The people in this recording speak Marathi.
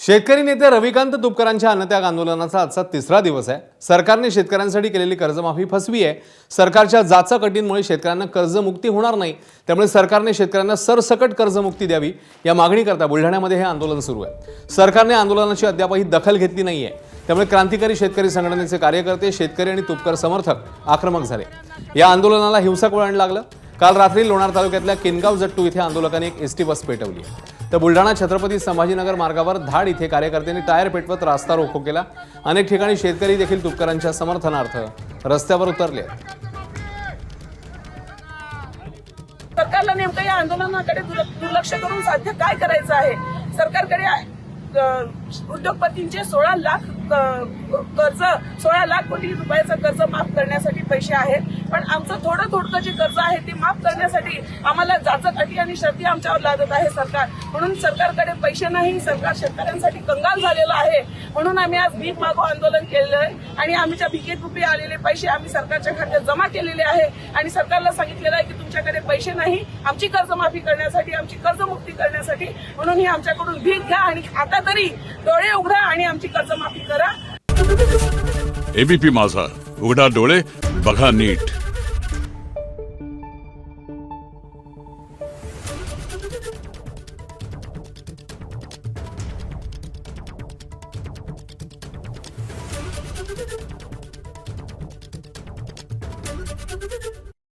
शेतकरी नेते रविकांत तुपकरांच्या अन्नत्याग आंदोलनाचा आजचा तिसरा दिवस आहे। सरकारने शेतकऱ्यांसाठी केलेली कर्जमाफी फसवी आहे। सरकारच्या जाचक शेतकऱ्यांना कर्जमुक्ती होणार नाही, त्यामुळे सरकारने शेतकऱ्यांना सरसकट कर्जमुक्ती द्यावी या मागणीकरता बुलढाण्यामध्ये हे आंदोलन सुरू आहे। सरकारने आंदोलनाची अद्यापही दखल घेतली नाहीये, त्यामुळे क्रांतिकारी शेतकरी संघटनेचे कार्यकर्ते, शेतकरी आणि तुपकर समर्थक आक्रमक झाले। या आंदोलनाला हिंसक वळण लागलं। काल रात्री लोणार तालुक्यातल्या किनगाव जट्टू इथे आंदोलकांनी एक एसटी बस पेटवली। तर बुलढाणा छत्रपती संभाजीनगर मार्गावर धाड इथे कार्यकर्त्यांनी टायर पेटवत रास्ता रोको केला। अनेक ठिकाणी शेतकरी देखील तुपकरांच्या समर्थनार्थ रस्त्यावर उतरले। सरकारला नेमकं या आंदोलनाकडे दुर्लक्ष करून साध्य काय करायचं आहे? सरकारकडे उद्योगपतींचे 16 लाख कोटी रुपयाचं कर्ज माफ करण्यासाठी पैसे आहेत, पण आमचं थोडं जे कर्ज आहे ते माफ करण्यासाठी आम्हाला जाचक अटी आणि शर्ती आमच्यावर लादत आहे सरकार। म्हणून सरकारकडे पैसे नाही, सरकार शेतकऱ्यांसाठी कंगाल झालेलं आहे। म्हणून आम्ही आज भीक मागो आंदोलन केलेलं आहे आणि आमच्या भिकेत आलेले पैसे आम्ही सरकारच्या खात्यात जमा केलेले आहे आणि सरकारला सांगितलेलं आहे की तुमच्याकडे पैसे नाही आमची कर्जमाफी करण्यासाठी, आमची कर्जमुक्ती करण्यासाठी, म्हणून ही आमच्याकडून भीक घ्या आणि आता तरी डोळे उघडा आणि आमची कर्जमाफी करा। एबीपी माझा, उघडा डोळे बघा नीट।